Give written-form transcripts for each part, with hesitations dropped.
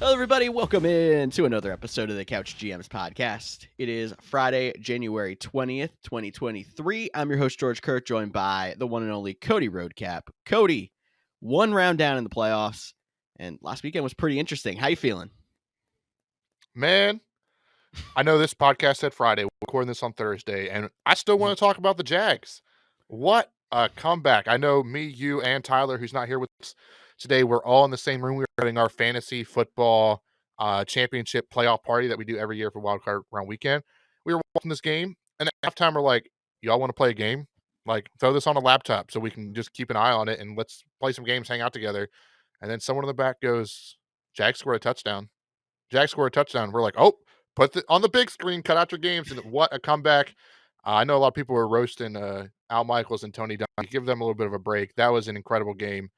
Hello, everybody. Welcome in to another episode of the Couch GMs podcast. It is Friday, January 20th, 2023. I'm your host, George Kerth, joined by the one and only Cody Roadcap. Cody, one round down in the playoffs, and last weekend was pretty interesting. How you feeling? Man, I know this podcast said Friday. We're recording this on Thursday, and I still want to talk about the Jags. What a comeback. I know me, you, and Tyler, who's not here with us today, we're all in the same room. We're having our fantasy football championship playoff party that we do every year for Wild Card Round Weekend. We were watching this game, and at halftime, we're like, y'all want to play a game? Like, throw this on a laptop so we can just keep an eye on it, and let's play some games, hang out together. And then someone in the back goes, Jags scored a touchdown. Jags scored a touchdown. We're like, oh, put it on the big screen, cut out your games, and what a comeback. I know a lot of people were roasting Al Michaels and Tony Dunn. Give them a little bit of a break. That was an incredible game.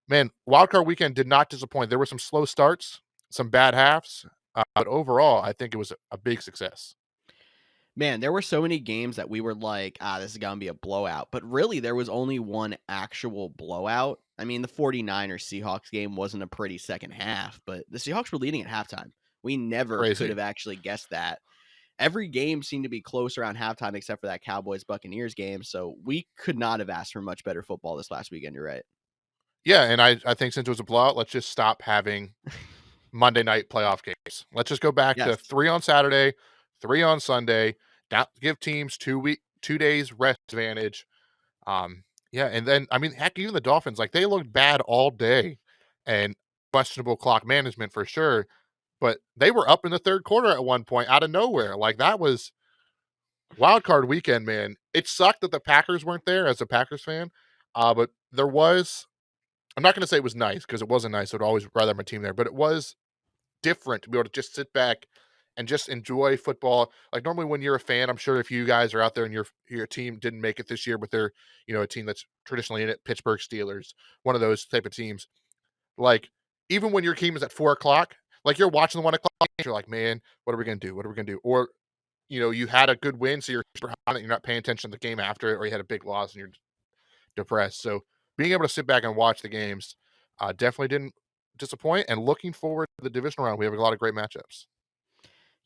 Man, Wildcard Weekend did not disappoint. There were some slow starts, some bad halves, but overall, I think it was a big success. Man, there were so many games that we were like, this is going to be a blowout. But really, there was only one actual blowout. I mean, the 49ers Seahawks game wasn't a pretty second half, but the Seahawks were leading at halftime. We never could have actually guessed that. Every game seemed to be close around halftime except for that Cowboys-Buccaneers game, so we could not have asked for much better football this last weekend, you're right. Yeah, and I think since it was a blowout, let's just stop having Monday night playoff games. Let's just go back to 3 on Saturday, 3 on Sunday, give teams 2 days rest advantage. Yeah, and then, I mean, heck, even the Dolphins, like, they looked bad all day and questionable clock management for sure, but they were up in the third quarter at one point out of nowhere. Like, that was Wild Card Weekend, man. It sucked that the Packers weren't there as a Packers fan, but there was, I'm not going to say it was nice because it wasn't nice. I would always rather have my team there, but it was different to be able to just sit back and just enjoy football. Like, normally when you're a fan, I'm sure if you guys are out there and your team didn't make it this year, but they're, a team that's traditionally in it, Pittsburgh Steelers, one of those type of teams. Like, even when your team is at 4:00, like, you're watching the 1:00, you're like, man, what are we going to do? What are we going to do? Or, you had a good win, so you're super high that you're not paying attention to the game after it, or you had a big loss and you're depressed. So being able to sit back and watch the games definitely didn't disappoint. And looking forward to the divisional round, we have a lot of great matchups.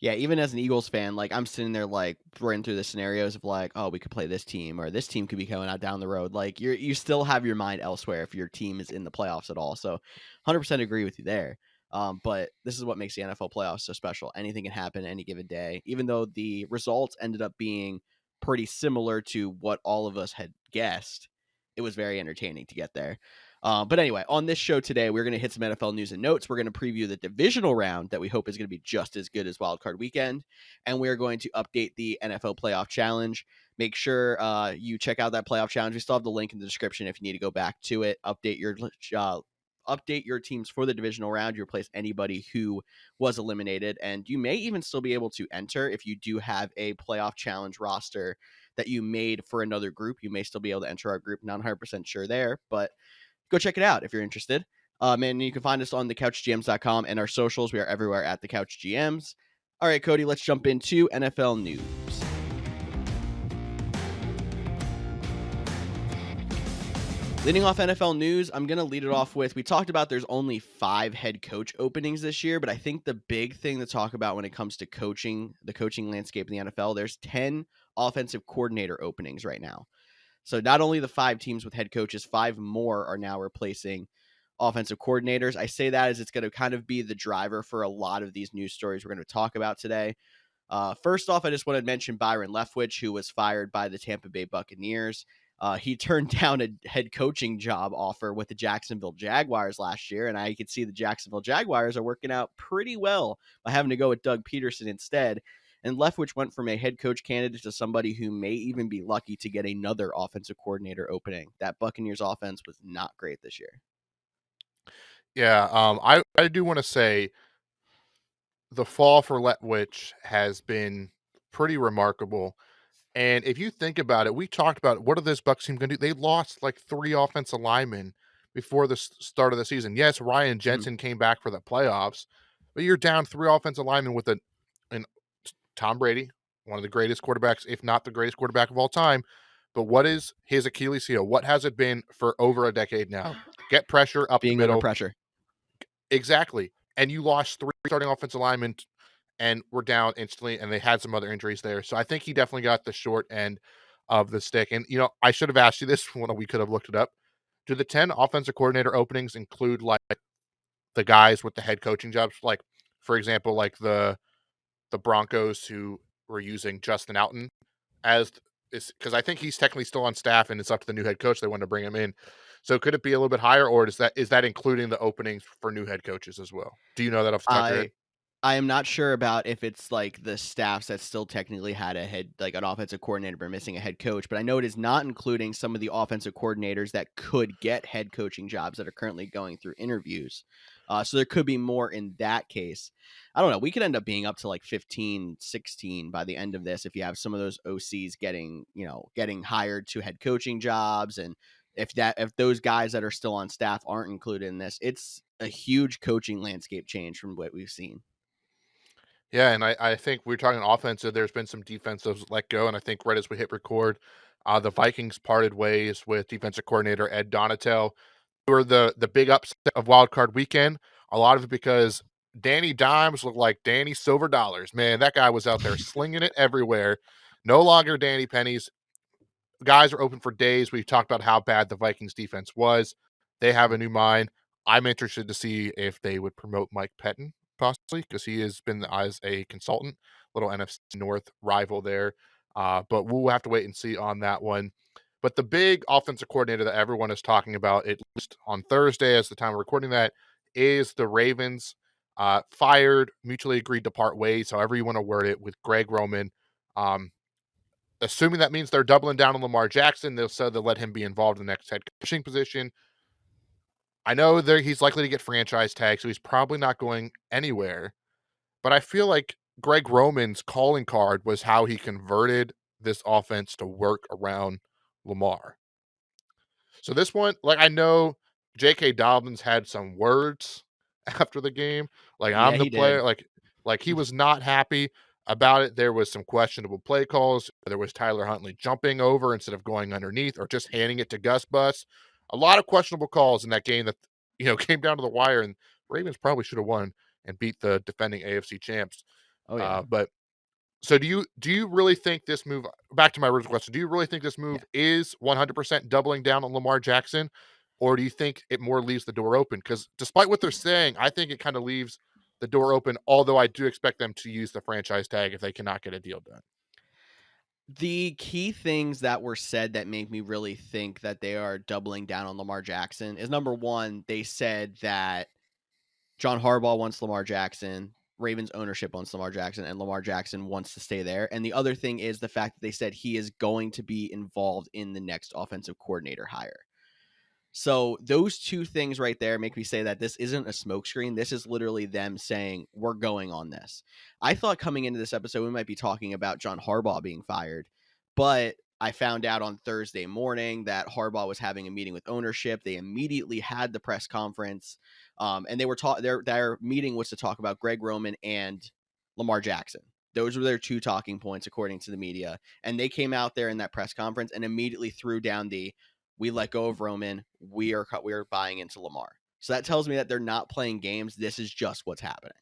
Yeah, even as an Eagles fan, like, I'm sitting there, like, running through the scenarios of, like, oh, we could play this team, or this team could be coming out down the road. Like, you still have your mind elsewhere if your team is in the playoffs at all. So 100% agree with you there. But this is what makes the NFL playoffs so special. Anything can happen any given day. Even though the results ended up being pretty similar to what all of us had guessed, it was very entertaining to get there. But anyway, on this show today, we're going to hit some NFL news and notes. We're going to preview the divisional round that we hope is going to be just as good as Wild Card Weekend. And we're going to update the NFL Playoff Challenge. Make sure you check out that Playoff Challenge. We still have the link in the description if you need to go back to it. Update your teams for the divisional round. You replace anybody who was eliminated. And you may even still be able to enter if you do have a Playoff Challenge roster that you made for another group. You may still be able to enter our group. Not 100% sure there, but go check it out if you're interested. And you can find us on thecouchgms.com and our socials. We are everywhere at the Couch GMs. All right, Cody, let's jump into NFL news. Leading off NFL news, I'm going to lead it off with, we talked about there's only 5 head coach openings this year, but I think the big thing to talk about when it comes to coaching, the coaching landscape in the NFL, there's 10 offensive coordinator openings right now. So not only the 5 teams with head coaches, 5 more are now replacing offensive coordinators. I say that as it's going to kind of be the driver for a lot of these news stories we're going to talk about today. First off, I just want to mention Byron Leftwich, who was fired by the Tampa Bay Buccaneers. He turned down a head coaching job offer with the Jacksonville Jaguars last year, and I could see the Jacksonville Jaguars are working out pretty well by having to go with Doug Peterson instead. And Leftwich went from a head coach candidate to somebody who may even be lucky to get another offensive coordinator opening. That Buccaneers offense was not great this year. Yeah, I do want to say the fall for Leftwich has been pretty remarkable. And if you think about it, we talked about what are this Bucs team going to do? They lost like 3 offensive linemen before the start of the season. Yes, Ryan Jensen came back for the playoffs, but you're down 3 offensive linemen with an Tom Brady, one of the greatest quarterbacks, if not the greatest quarterback of all time. But what is his Achilles heel? What has it been for over a decade now? Get pressure up Being the middle. under pressure. Exactly. and you lost 3 starting offensive linemen and were down instantly, and they had some other injuries there. So I think he definitely got the short end of the stick. And, I should have asked you this when we could have looked it up. Do the 10 offensive coordinator openings include, like, the guys with the head coaching jobs? Like, for example, like the Broncos who were using Justin Alton as is because I think he's technically still on staff and it's up to the new head coach. They want to bring him in. So could it be a little bit higher, or is that including the openings for new head coaches as well? Do you know that off the top of your head? I I am not sure about if it's like the staffs that still technically had a head, like an offensive coordinator, but missing a head coach. But I know it is not including some of the offensive coordinators that could get head coaching jobs that are currently going through interviews. So there could be more in that case. I don't know. We could end up being up to like 15, 16 by the end of this if you have some of those OCs getting hired to head coaching jobs. And if those guys that are still on staff aren't included in this, it's a huge coaching landscape change from what we've seen. Yeah, and I think we're talking offensive. There's been some defensives let go, and I think right as we hit record, the Vikings parted ways with defensive coordinator Ed Donatel, who are the big upset of Wild Card Weekend. A lot of it because Danny Dimes looked like Danny Silver Dollars. Man, that guy was out there slinging it everywhere. No longer Danny Pennies. Guys are open for days. We've talked about how bad the Vikings defense was. They have a new mind. I'm interested to see if they would promote Mike Pettin, possibly, because he has been as a consultant, little NFC North rival there. But we'll have to wait and see on that one. But the big offensive coordinator that everyone is talking about, at least on Thursday, as the time we're recording that, is the Ravens fired, mutually agreed to part ways, however you want to word it, with Greg Roman. Um, Assuming that means they're doubling down on Lamar Jackson, they'll let him be involved in the next head coaching position. I know he's likely to get franchise tag, so he's probably not going anywhere. But I feel like Greg Roman's calling card was how he converted this offense to work around Lamar. So this one, like, I know J.K. Dobbins had some words after the game, like, Yeah, I'm the he did. player, like he was not happy about it. There was some questionable play calls. There was Tyler Huntley jumping over instead of going underneath or just handing it to Gus Bus. A lot of questionable calls in that game that came down to the wire, and Ravens probably should have won and beat the defending AFC champs. Oh yeah. But so do you really think this move, back to my original question, do you really think this Yeah. move is 100% doubling down on Lamar Jackson, or do you think it more leaves the door open? Because despite what they're saying, I think it kind of leaves the door open, although I do expect them to use the franchise tag if they cannot get a deal done. The key things that were said that make me really think that they are doubling down on Lamar Jackson is number one, they said that John Harbaugh wants Lamar Jackson, Ravens ownership wants Lamar Jackson, and Lamar Jackson wants to stay there. And the other thing is the fact that they said he is going to be involved in the next offensive coordinator hire. So those two things right there make me say that this isn't a smokescreen. This is literally them saying, we're going on this. I thought coming into this episode, we might be talking about John Harbaugh being fired, but I found out on Thursday morning that Harbaugh was having a meeting with ownership. They immediately had the press conference, and they were their meeting was to talk about Greg Roman and Lamar Jackson. Those were their two talking points, according to the media. And they came out there in that press conference and immediately threw down we let go of Roman. We are buying into Lamar. So that tells me that they're not playing games. This is just what's happening.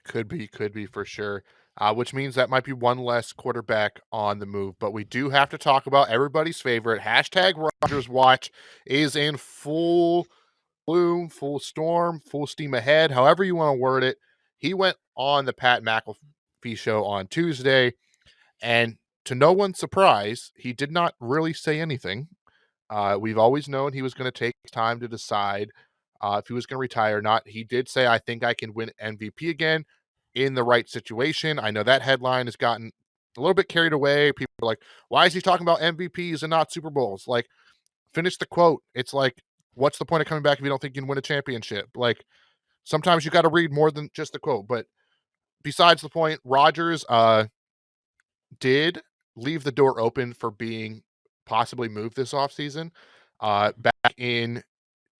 Could be for sure. Which means that might be one less quarterback on the move. But we do have to talk about everybody's favorite. Hashtag Rogers Watch is in full bloom, full storm, full steam ahead, however you want to word it. He went on the Pat McAfee show on Tuesday, and to no one's surprise, he did not really say anything. We've always known he was going to take time to decide if he was going to retire or not. He did say, I think I can win MVP again in the right situation. I know that headline has gotten a little bit carried away. People are like, why is he talking about MVPs and not Super Bowls? Like, finish the quote. It's like, what's the point of coming back if you don't think you can win a championship? Like, sometimes you got to read more than just the quote. But besides the point, Rodgers did leave the door open for being possibly moved this offseason. Back in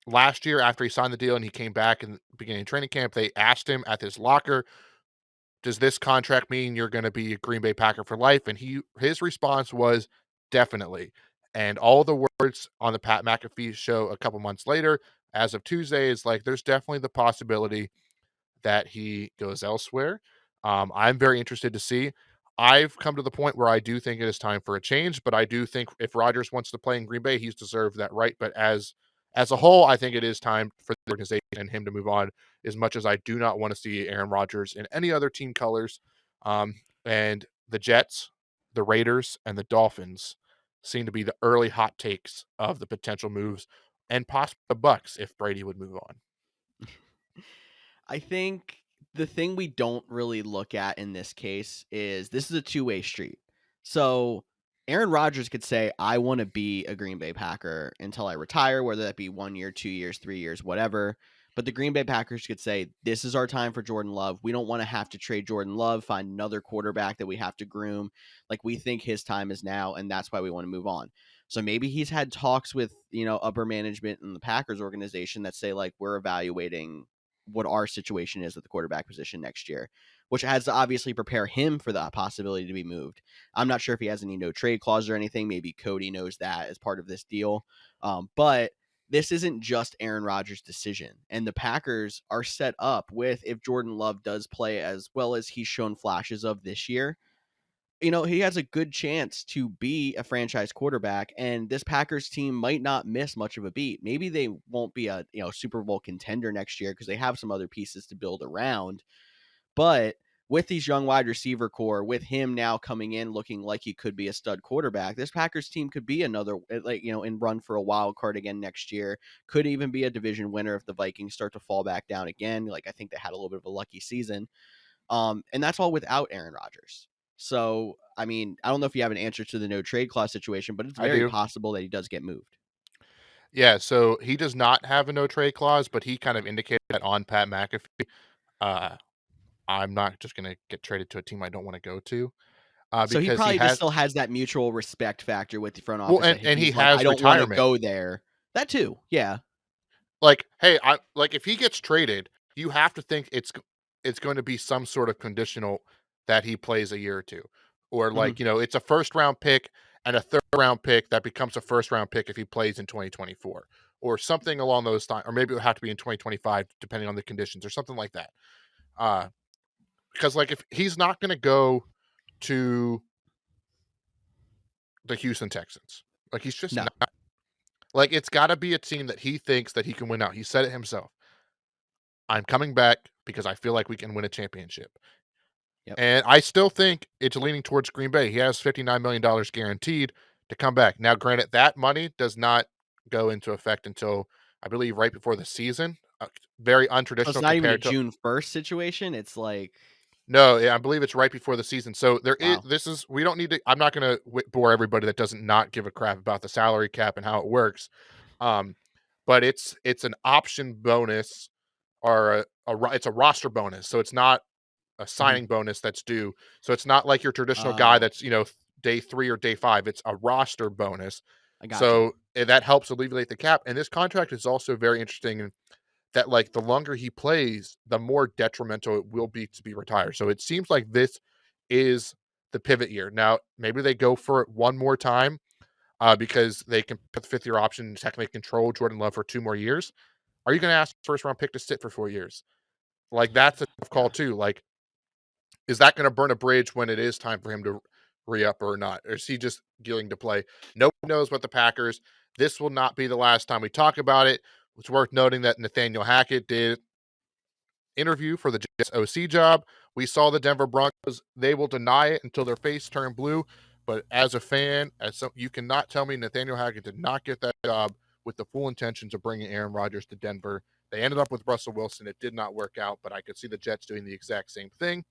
last year, after he signed the deal and he came back in the beginning of training camp, they asked him at his locker, does this contract mean you're going to be a Green Bay Packer for life? And his response was definitely. And all the words on the Pat McAfee show a couple months later, as of Tuesday is like there's definitely the possibility that he goes elsewhere. I'm very interested to see. I've come to the point where I do think it is time for a change, but I do think if Rodgers wants to play in Green Bay, he's deserved that right. But as a whole, I think it is time for the organization and him to move on. As much as I do not want to see Aaron Rodgers in any other team colors, and the Jets, the Raiders, and the Dolphins seem to be the early hot takes of the potential moves, and possibly the Bucks if Brady would move on. I think the thing we don't really look at in this case is this is a two-way street. So Aaron Rodgers could say, I want to be a Green Bay Packer until I retire, whether that be 1 year, 2 years, 3 years, whatever. But the Green Bay Packers could say, this is our time for Jordan Love. We don't want to have to trade Jordan Love, find another quarterback that we have to groom. Like, we think his time is now, and that's why we want to move on. So maybe he's had talks with, upper management in the Packers organization that say, like, we're evaluating what our situation is at the quarterback position next year, which has to obviously prepare him for the possibility to be moved. I'm not sure if he has any no trade clause or anything. Maybe Cody knows that as part of this deal. But this isn't just Aaron Rodgers' decision. And the Packers are set up with, if Jordan Love does play as well as he's shown flashes of this year, he has a good chance to be a franchise quarterback, and this Packers team might not miss much of a beat. Maybe they won't be a Super Bowl contender next year because they have some other pieces to build around. But with these young wide receiver core, with him now coming in looking like he could be a stud quarterback, this Packers team could be another, in run for a wild card again next year. Could even be a division winner if the Vikings start to fall back down again. Like, I think they had a little bit of a lucky season. And that's all without Aaron Rodgers. So, I mean, I don't know if you have an answer to the no trade clause situation, but it's very possible that he does get moved. Yeah, so he does not have a no trade clause, but he kind of indicated that on Pat McAfee. I'm not just going to get traded to a team I don't want to go to. So he Because probably just still has that mutual respect factor with the front office. Well, and he has I don't want to retirement. go there. That too, yeah. Like, hey, if he gets traded, you have to think it's going to be some sort of conditional that he plays a year or two, or like it's a first round pick and a third round pick that becomes a first round pick if he plays in 2024, or something along those lines, or maybe it'll have to be in 2025 depending on the conditions or something like that. Because like if he's not going to go to the Houston Texans, like he's just not. Like, it's got to be a team that he thinks that he can win out. He said it himself. I'm coming back because I feel like we can win a championship. Yep. And I still think it's leaning towards Green Bay. He has $59 million guaranteed to come back. Now, granted, that money does not go into effect until, I believe, right before the season. Very untraditional. So it's not even a June 1st situation. It's like... No, I believe it's right before the season. So we don't need to, I'm not going to bore everybody that doesn't not give a crap about the salary cap and how it works. But it's an option bonus or it's a roster bonus. So it's not a signing bonus that's due. So it's not like your traditional guy that's, day 3 or day 5. It's a roster bonus. I got so that helps alleviate the cap. And this contract is also very interesting that like the longer he plays, the more detrimental it will be to be retired. So it seems like this is the pivot year. Now, maybe they go for it one more time because they can put the 5th-year option and technically control Jordan Love for 2 more years. Are you going to ask first-round pick to sit for 4 years? Like, that's a tough call too. Like, is that going to burn a bridge when it is time for him to re-up or not? Or is he just dealing to play? Nobody knows what the Packers. This will not be the last time we talk about it. It's worth noting that Nathaniel Hackett did interview for the Jets OC job. We saw the Denver Broncos. They will deny it until their face turned blue. But as a fan, you cannot tell me Nathaniel Hackett did not get that job with the full intentions of bringing Aaron Rodgers to Denver. They ended up with Russell Wilson. It did not work out, but I could see the Jets doing the exact same thing.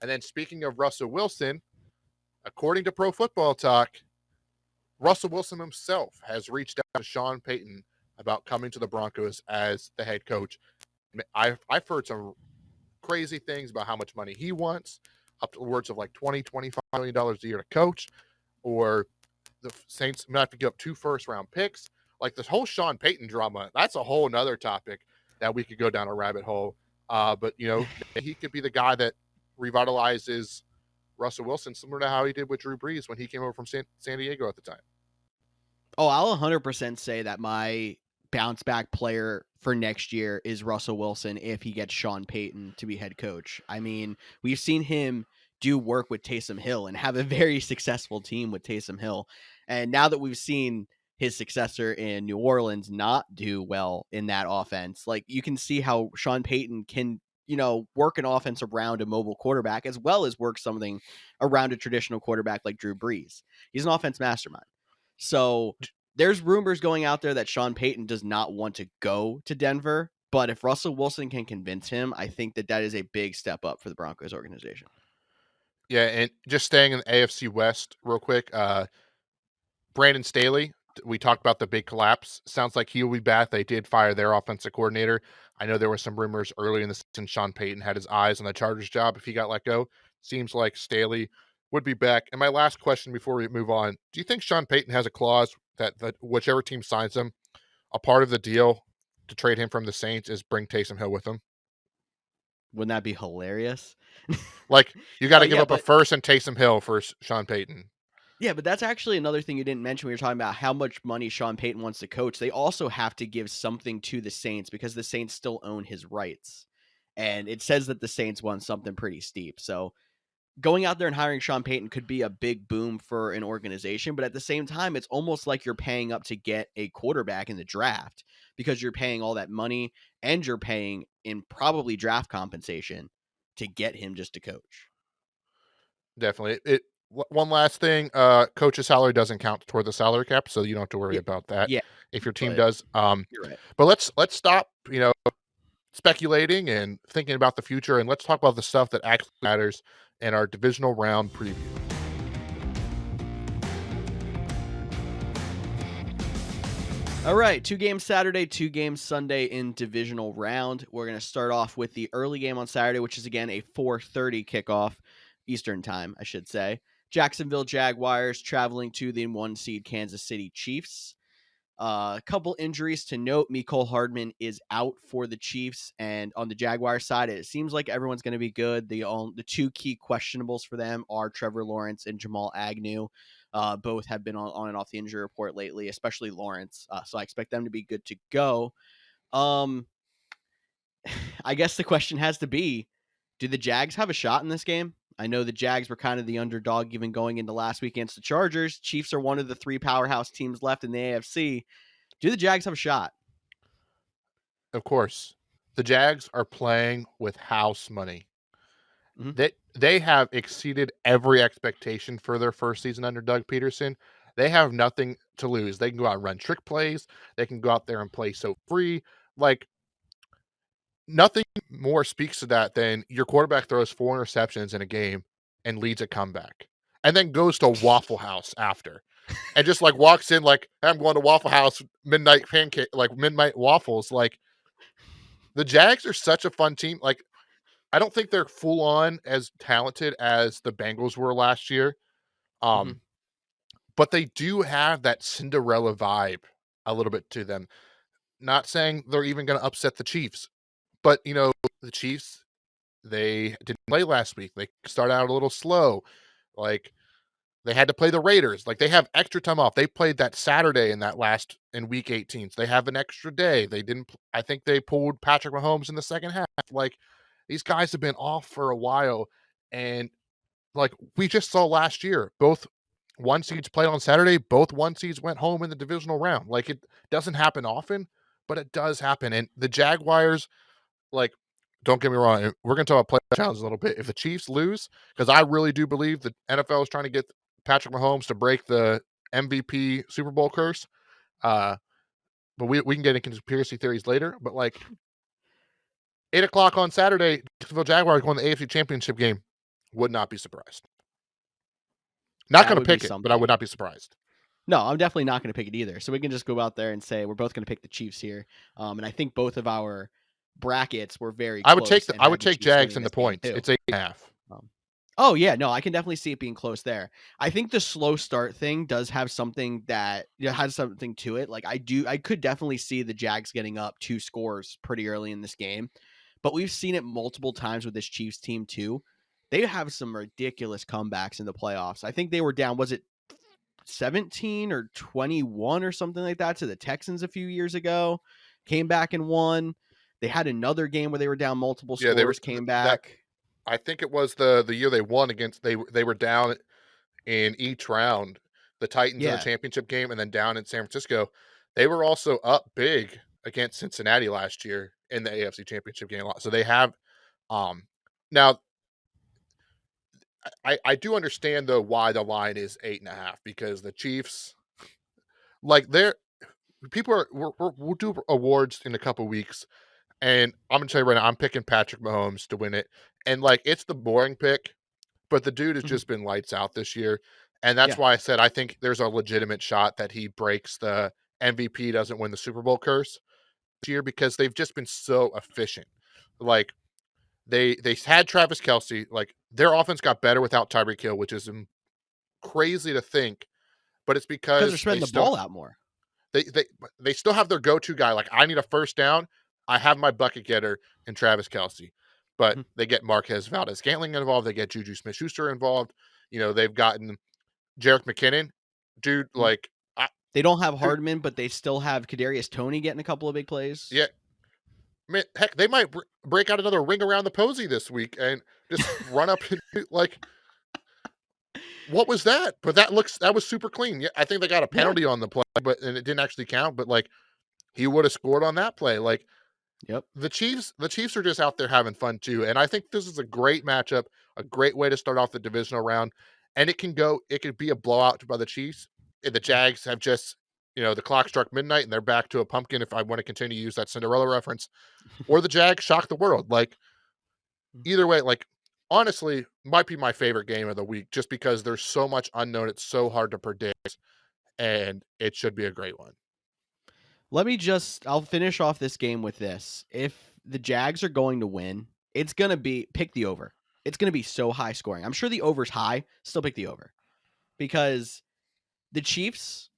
And then speaking of Russell Wilson, according to Pro Football Talk, Russell Wilson himself has reached out to Sean Payton about coming to the Broncos as the head coach. I've heard some crazy things about how much money he wants, upwards of like $20-25 million a year to coach, or the Saints might have to give up 2 first-round picks. Like this whole Sean Payton drama, that's a whole nother topic that we could go down a rabbit hole. But, he could be the guy that revitalizes Russell Wilson, similar to how he did with Drew Brees when he came over from San Diego at the time. Oh, I'll 100% say that my bounce back player for next year is Russell Wilson if he gets Sean Payton to be head coach. I mean, we've seen him do work with Taysom Hill and have a very successful team with Taysom Hill. And now that we've seen his successor in New Orleans not do well in that offense, like you can see how Sean Payton can, work an offense around a mobile quarterback as well as work something around a traditional quarterback like Drew Brees. He's an offense mastermind. So there's rumors going out there that Sean Payton does not want to go to Denver, but if Russell Wilson can convince him, I think that is a big step up for the Broncos organization. Yeah, and just staying in the AFC West real quick, Brandon Staley, we talked about the big collapse. Sounds like he will be back. They did fire their offensive coordinator. I know there were some rumors early in the season Sean Payton had his eyes on the Chargers job if he got let go. Seems like Staley would be back. And my last question before we move on, do you think Sean Payton has a clause that whichever team signs him, a part of the deal to trade him from the Saints is bring Taysom Hill with him? Wouldn't that be hilarious? Like, you got to give up a first and Taysom Hill for Sean Payton. Yeah, but that's actually another thing you didn't mention when you're talking about how much money Sean Payton wants to coach. They also have to give something to the Saints because the Saints still own his rights. And it says that the Saints want something pretty steep. So going out there and hiring Sean Payton could be a big boom for an organization. But at the same time, it's almost like you're paying up to get a quarterback in the draft because you're paying all that money and you're paying in probably draft compensation to get him just to coach. Definitely. One last thing, coach's salary doesn't count toward the salary cap, so you don't have to worry about that. Yeah, if your team does. You're right. But let's stop, speculating and thinking about the future, and let's talk about the stuff that actually matters in our divisional round preview. All right, 2 games Saturday, 2 games Sunday in divisional round. We're going to start off with the early game on Saturday, which is again a 4:30 kickoff, Eastern time, I should say. Jacksonville Jaguars traveling to the 1 seed Kansas City Chiefs. A couple injuries to note. Mecole Hardman is out for the Chiefs, and on the Jaguars side, it seems like everyone's going to be good. The 2 key questionables for them are Trevor Lawrence and Jamal Agnew. Both have been on and off the injury report lately, especially Lawrence. So I expect them to be good to go. I guess the question has to be, do the Jags have a shot in this game? I know the Jags were kind of the underdog even going into last week against the Chargers. Chiefs are one of the 3 powerhouse teams left in the AFC. Do the Jags have a shot? Of course. The Jags are playing with house money. Mm-hmm. They have exceeded every expectation for their first season under Doug Peterson. They have nothing to lose. They can go out and run trick plays. They can go out there and play so free. Like, nothing more speaks to that than your quarterback throws 4 interceptions in a game and leads a comeback and then goes to Waffle House after and just like walks in like, I'm going to Waffle House, midnight pancake, like midnight waffles. Like, the Jags are such a fun team. Like, I don't think they're full on as talented as the Bengals were last year. But they do have that Cinderella vibe a little bit to them. Not saying they're even going to upset the Chiefs, but the Chiefs, they didn't play last week. They started out a little slow. Like, they had to play the Raiders. Like, they have extra time off. They played that Saturday in week 18. So they have an extra day. I think they pulled Patrick Mahomes in the second half. Like, these guys have been off for a while. And like we just saw last year, both 1 seeds played on Saturday. Both 1 seeds went home in the divisional round. Like, it doesn't happen often, but it does happen. And the Jaguars, like, don't get me wrong, we're going to talk about playoff challenge a little bit. If the Chiefs lose, because I really do believe the NFL is trying to get Patrick Mahomes to break the MVP Super Bowl curse. But we can get into conspiracy theories later. But like 8:00 on Saturday, Jacksonville Jaguars going to the AFC Championship game. Would not be surprised. Not going to pick it, but I would not be surprised. No, I'm definitely not going to pick it either. So we can just go out there and say we're both going to pick the Chiefs here. And I think both of our brackets were very close. I would take Jags in the points. It's 8.5. Oh yeah, no, I can definitely see it being close there. I think the slow start thing does have something that has something to it. Like, I could definitely see the Jags getting up 2 scores pretty early in this game, but we've seen it multiple times with this Chiefs team too. They have some ridiculous comebacks in the playoffs. I think they were down, was it 17 or 21 or something like that to the Texans a few years ago. Came back and won. They had another game where they were down multiple Yeah, they were scores, came that. back. I think it was the year they won against they were down in each round. The Titans in the Yeah. championship game, and then down in San Francisco. They were also up big against Cincinnati last year in the AFC Championship game. So they have now I do understand though why the line is 8.5 because the Chiefs like they're people are we'll do awards in a couple weeks, and I'm gonna tell you right now I'm picking Patrick Mahomes to win it, and like it's the boring pick, but the dude has Mhm. just been lights out this year, and that's Yeah. why I said I think there's a legitimate shot that he breaks the MVP doesn't win the Super Bowl curse this year because they've just been so efficient. Like they had Travis Kelce, like their offense got better without Tyreek Hill, which is crazy to think, but it's Because they're because spreading the ball out more. they they they still have their go-to guy. Like I need a first down, I have my bucket getter in Travis Kelce, but Mhm. they get Marquez Valdez-Scantling involved. They get Juju Smith-Schuster involved. You know they've gotten Jerick McKinnon, dude. Mhm. Like They don't have dude, Hardman, but they still have Kadarius Toney getting a couple of big plays. yeah, man, heck, they might break out another ring around the posy this week and just run up and like what was that? But that was super clean. Yeah, I think they got a Yeah. penalty on the play, but and it didn't actually count. But like he would have scored on that play. Like Yep. the Chiefs are just out there having fun too. And I think this is a great matchup, a great way to start off the divisional round. And it could be a blowout by the Chiefs. And the Jags have just, the clock struck midnight and they're back to a pumpkin if I want to continue to use that Cinderella reference. Or the Jags shock the world. Like either way, like honestly, might be my favorite game of the week just because there's so much unknown. It's so hard to predict. And it should be a great one. I'll finish off this game with this. If the Jags are going to win, it's going to be pick the over. It's going to be so high scoring. I'm sure the over's high. Still pick the over because the Chiefs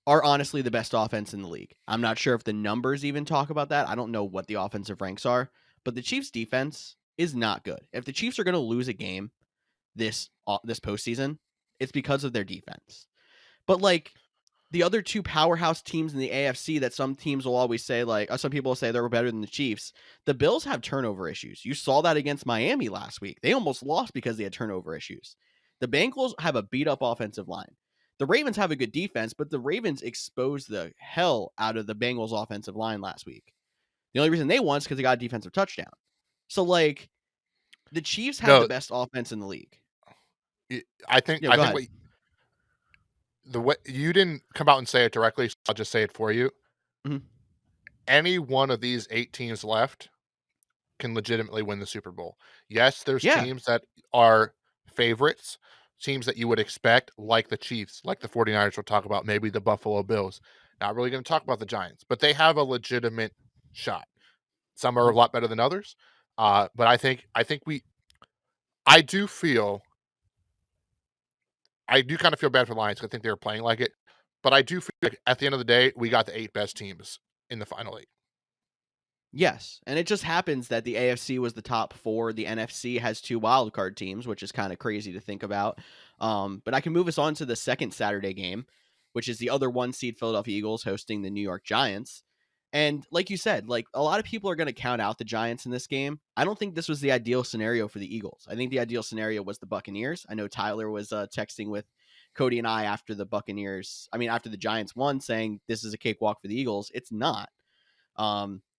are honestly the best offense in the league. I'm not sure if the numbers even talk about that. I don't know what the offensive ranks are, but the Chiefs defense is not good. If the Chiefs are going to lose a game this postseason, it's because of their defense. But like the other two powerhouse teams in the AFC that some teams will always say, like some people will say they were better than the Chiefs. The Bills have turnover issues. You saw that against Miami last week. They almost lost because they had turnover issues. The Bengals have a beat up offensive line. The Ravens have a good defense, but the Ravens exposed the hell out of the Bengals offensive line last week. The only reason they won is because they got a defensive touchdown. So like the Chiefs have the No, best offense in the league. I think Yeah, I go think ahead. what the way you didn't come out and say it directly, so I'll just say it for you. Mhm. Any one of these 8 teams left can legitimately win the Super Bowl. Yes, there's Yeah. teams that are favorites, teams that you would expect, like the Chiefs, like the 49ers we'll talk about, maybe the Buffalo Bills. Not really going to talk about the Giants, but they have a legitimate shot. Some are a Mhm. lot better than others. But I do feel I do kind of feel bad for the Lions 'cause I think they were playing like it. But I do feel like at the end of the day, we got the 8 best teams in the final 8. Yes, and it just happens that the AFC was the top 4. The NFC has 2 wild card teams, which is kind of crazy to think about. But I can move us on to the second Saturday game, which is the other 1 seed Philadelphia Eagles hosting the New York Giants. And like you said, like a lot of people are going to count out the Giants in this game. I don't think this was the ideal scenario for the Eagles. I think the ideal scenario was the Buccaneers. I know Tyler was texting with Cody and I after after the Giants won, saying this is a cakewalk for the Eagles. It's not.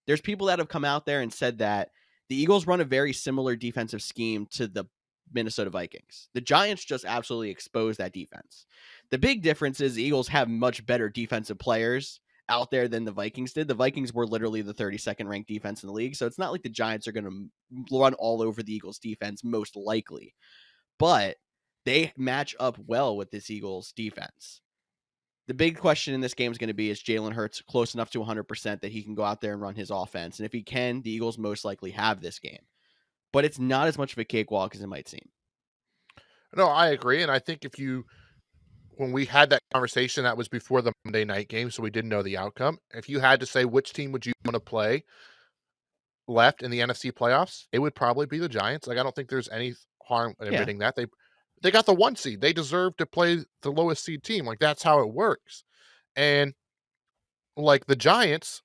There's people that have come out there and said that the Eagles run a very similar defensive scheme to the Minnesota Vikings. The Giants just absolutely exposed that defense. The big difference is the Eagles have much better defensive players out there than the Vikings did. The Vikings were literally the 32nd ranked defense in the league, so it's not like the Giants are going to run all over the Eagles defense most likely. But they match up well with this Eagles defense. The big question in this game is going to be, is Jalen Hurts close enough to 100% that he can go out there and run his offense? And if he can, the Eagles most likely have this game. But it's not as much of a cakewalk as it might seem. No, I agree, and I think when we had that conversation, that was before the Monday night game, so we didn't know the outcome. If you had to say which team would you want to play left in the NFC playoffs, it would probably be the Giants. Like I don't think there's any harm in Yeah. admitting that they got the 1 seed. They deserve to play the lowest seed team. Like, that's how it works. And, like, the Giants,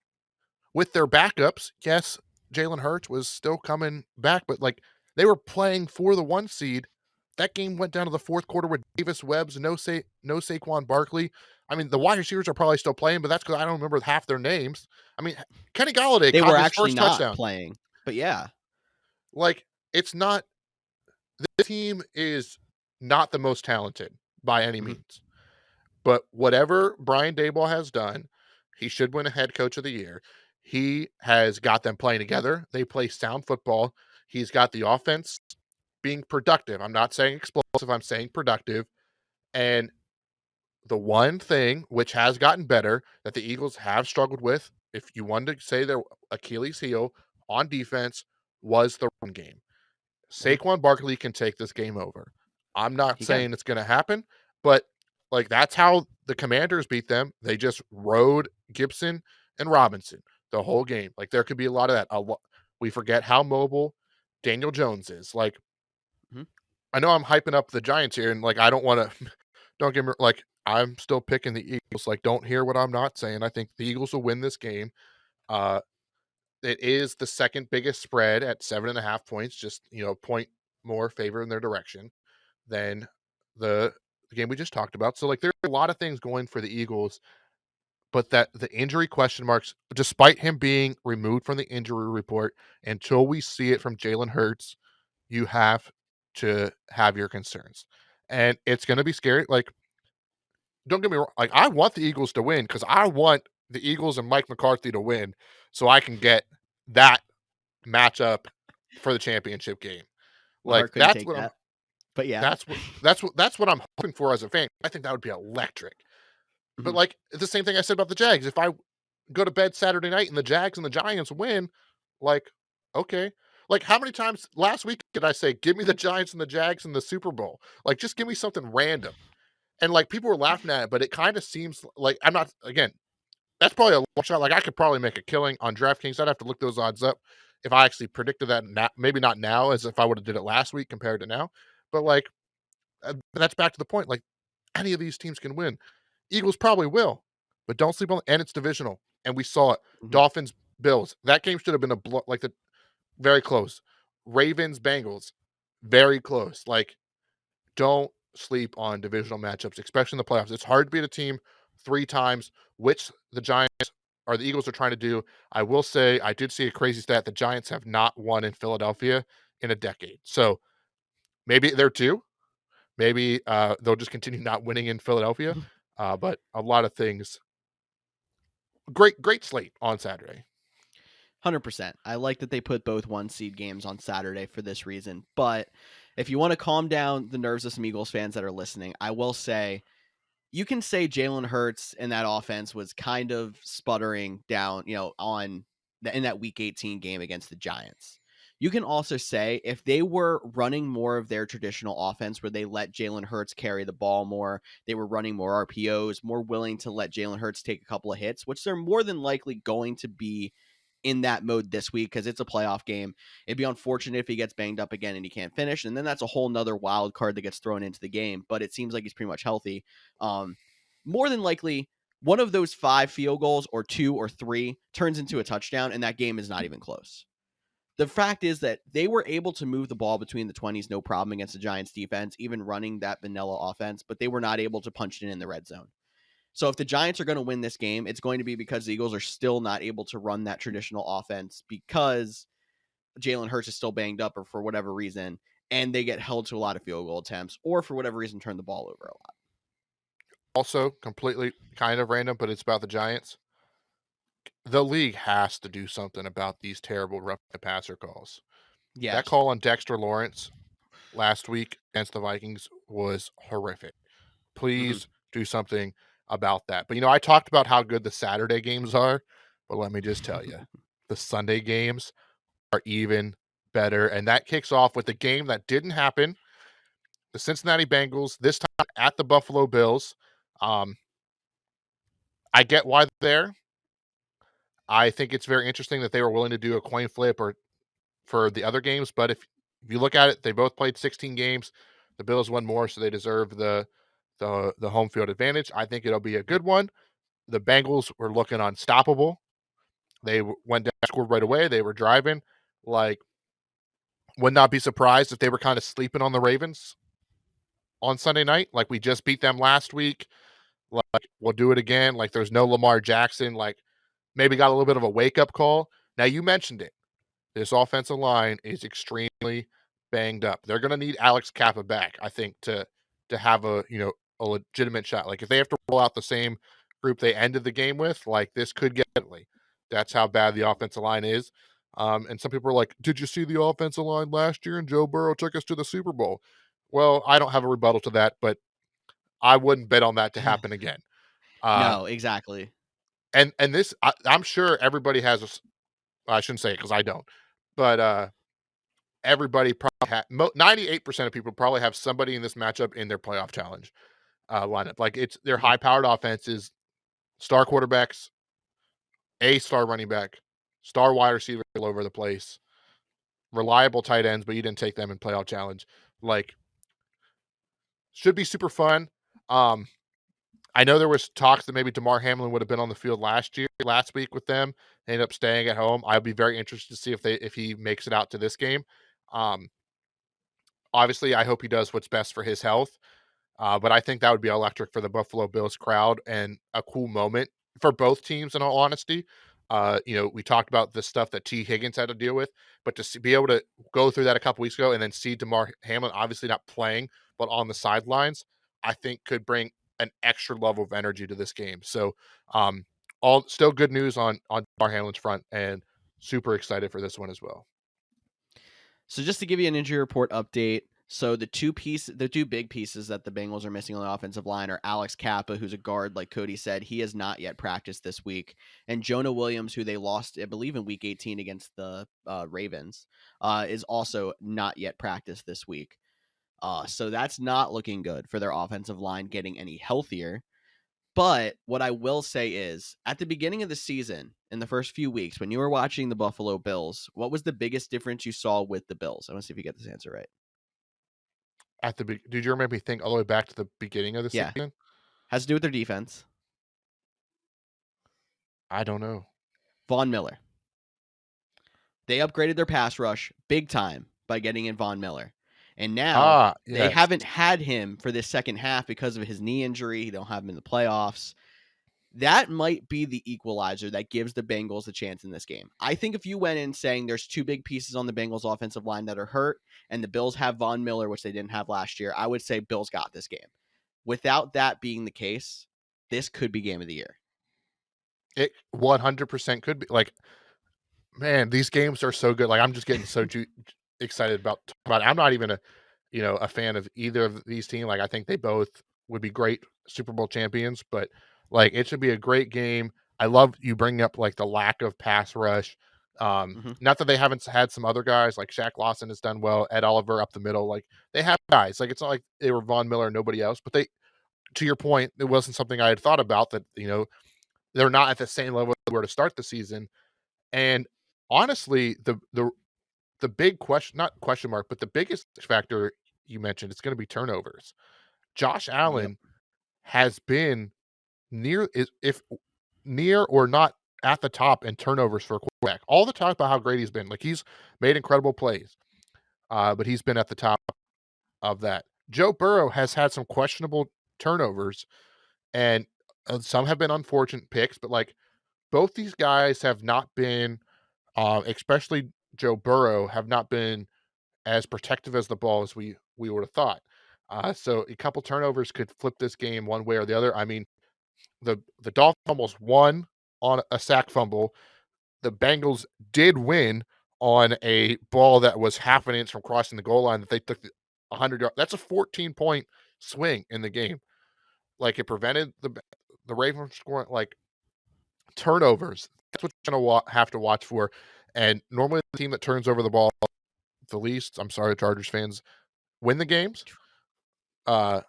with their backups, yes, Jalen Hurts was still coming back, but, like, they were playing for the 1 seed. That game went down to the fourth quarter with Davis Webbs, no Saquon Barkley. I mean, the wide receivers are probably still playing, but that's because I don't remember half their names. I mean, Kenny Golladay They caught were his actually first not touchdown. playing, but yeah. Like, it's not the team is not the most talented by any Mhm. means. But whatever Brian Daboll has done, he should win a head coach of the year. He has got them playing together. They play sound football. He's got the offense being productive. I'm not saying explosive, I'm saying productive. And the one thing which has gotten better that the Eagles have struggled with, if you wanted to say their Achilles heel on defense, was the run game. Mhm. Saquon Barkley can take this game over. I'm not He can. saying it's going to happen, but like that's how the Commanders beat them. They just rode Gibson and Robinson the whole game. Like there could be a lot of that. We forget how mobile Daniel Jones is. Like Mhm. I know I'm hyping up the Giants here, and like I don't want to. Don't get me like I'm still picking the Eagles. Like don't hear what I'm not saying. I think the Eagles will win this game. Uh, it is the second biggest spread at 7.5 points, just point more favor in their direction than the game we just talked about. So like there's a lot of things going for the Eagles, but that the injury question marks, despite him being removed from the injury report, until we see it from Jalen Hurts, you have to have your concerns. And it's gonna be scary. Like, don't get me wrong, like I want the Eagles to win because I want the Eagles and Mike McCarthy to win so I can get that matchup for the championship game. My Like heart couldn't take that. But yeah. that's what I'm hoping for as a fan. I think that would be electric. But Mhm. like the same thing I said about the Jags. If I go to bed Saturday night and the Jags and the Giants win, like okay. Like how many times last week did I say give me the Giants and the Jags in the Super Bowl? Like just give me something random. And like people were laughing at it, but it kind of seems like I'm not again, that's probably a long shot. Like I could probably make a killing on DraftKings. I'd have to look those odds up if I actually predicted that. Maybe not now, as if I would have did it last week compared to now. But like that's back to the point. Like any of these teams can win. Eagles probably will, but don't sleep on. And it's divisional, and we saw it. Mhm. Dolphins, Bills. That game should have been like the very close. Ravens, Bengals, very close. Like don't sleep on divisional matchups, especially in the playoffs. It's hard to beat a team 3 times, which the Giants or the Eagles are trying to do. I will say I did see a crazy stat. The Giants have not won in Philadelphia in a decade. So maybe they're two. Maybe they'll just continue not winning in Philadelphia. But a lot of things. Great slate on Saturday. 100%. I like that they put both 1 seed games on Saturday for this reason. But if you want to calm down the nerves of some Eagles fans that are listening, I will say you can say Jalen Hurts and that offense was kind of sputtering down, in that Week 18 game against the Giants. You can also say if they were running more of their traditional offense where they let Jalen Hurts carry the ball more, they were running more RPOs, more willing to let Jalen Hurts take a couple of hits, which they're more than likely going to be in that mode this week because it's a playoff game. It'd be unfortunate if he gets banged up again and he can't finish, and then that's a whole nother wild card that gets thrown into the game. But it seems like he's pretty much healthy. More than likely, one of those 5 field goals or 2 or 3 turns into a touchdown, and that game is not even close. The fact is that they were able to move the ball between the 20s no problem against the Giants defense, even running that vanilla offense, but they were not able to punch it in the red zone. So if the Giants are going to win this game, it's going to be because the Eagles are still not able to run that traditional offense because Jalen Hurts is still banged up or for whatever reason, and they get held to a lot of field goal attempts or for whatever reason turn the ball over a lot. Also, completely kind of random, but it's about the Giants. The league has to do something about these terrible rough passer calls. That Yes. call on Dexter Lawrence last week against the Vikings was horrific. Mm-hmm. Please do something about that. But I talked about how good the Saturday games are, but let me just tell you, the Sunday games are even better. And that kicks off with the game that didn't happen. The Cincinnati Bengals, this time at the Buffalo Bills. I get why they're there. I think it's very interesting that they were willing to do a coin flip or for the other games. But if you look at it, they both played 16 games. The Bills won more, so they deserve the home field advantage. I think it'll be a good one. The Bengals were looking unstoppable. They went down, scored right away. They were driving. Like, would not be surprised if they were kind of sleeping on the Ravens on Sunday night. Like, we just beat them last week. Like, we'll do it again. Like, there's no Lamar Jackson. Like, maybe got a little bit of a wake-up call. Now, you mentioned it. This offensive line is extremely banged up. They're going to need Alex Kappa back, I think, to have a a legitimate shot. Like, if they have to roll out the same group they ended the game with, like, this could get ugly. That's how bad the offensive line is. And some people are like, "Did you see the offensive line last year? And Joe Burrow took us to the Super Bowl." Well, I don't have a rebuttal to that, but I wouldn't bet on that to happen again. No, exactly. And this, I'm sure everybody has. I shouldn't say it because I don't, but everybody probably 98% of people probably have somebody in this matchup in their playoff challenge lineup. Like, it's their Mhm. high-powered offenses, star quarterbacks, a star running back, star wide receiver all over the place, reliable tight ends, but you didn't take them in playoff challenge. Like, should be super fun. Um, I know there was talks that maybe DeMar Hamlin would have been on the field last week with them. They ended up staying at home. I'd be very interested to see if he makes it out to this game. Um, Obviously, I hope he does what's best for his health. But I think that would be electric for the Buffalo Bills crowd and a cool moment for both teams, in all honesty. We talked about the stuff that T. Higgins had to deal with, but to be able to go through that a couple weeks ago and then see DeMar Hamlin obviously not playing, but on the sidelines, I think could bring an extra level of energy to this game. So, all still good news on DeMar Hamlin's front, and super excited for this one as well. So just to give you an injury report update, so the two big pieces that the Bengals are missing on the offensive line are Alex Kappa, who's a guard, like Cody said, he has not yet practiced this week, and Jonah Williams, who they lost, I believe, in Week 18 against the Ravens, is also not yet practiced this week. So that's not looking good for their offensive line getting any healthier. But what I will say is, at the beginning of the season, in the first few weeks, when you were watching the Buffalo Bills, what was the biggest difference you saw with the Bills? I want to see if you get this answer right. Did you remember me think all the way back to the beginning of the Yeah, season? has to do with their defense. I don't know. Von Miller. They upgraded their pass rush big time by getting in Von Miller. And now they Yes. haven't had him for this second half because of his knee injury. They don't have him in the playoffs. That might be the equalizer that gives the Bengals a chance in this game. I think if you went in saying there's two big pieces on the Bengals offensive line that are hurt and the Bills have Von Miller, which they didn't have last year, I would say Bills got this game. Without that being the case, this could be game of the year. It 100% could be. Like, man, these games are so good. Like, I'm just getting so excited about it. I'm not even a fan of either of these teams. Like, I think they both would be great Super Bowl champions, but like, it should be a great game. I love you bringing up like the lack of pass rush. Mm-hmm. Not that they haven't had some other guys like Shaq Lawson has done well, Ed Oliver up the middle. Like, they have guys. Like, it's not like they were Von Miller and nobody else. But they, to your point, it wasn't something I had thought about that. They're not at the same level they were to start the season. And honestly, the big question, not question mark, but the biggest factor you mentioned, it's going to be turnovers. Josh Yep. Allen has been if near or not at the top in turnovers for a quarterback. All the talk about how great he's been, like, he's made incredible plays, but he's been at the top of that. Joe Burrow has had some questionable turnovers, and some have been unfortunate picks, but like, both these guys have not been, especially Joe Burrow, have not been as protective as the ball as we would have thought. So a couple turnovers could flip this game one way or the other. I mean, the Dolphins almost won on a sack fumble. The Bengals did win on a ball that was half an inch from crossing the goal line that they took 100 yards. That's a 14-point swing in the game. Like, it prevented the Ravens from scoring. Like, turnovers, that's what you're gonna have to watch for. And normally the team that turns over the ball the least, I'm sorry, Chargers fans, win the games. Uh,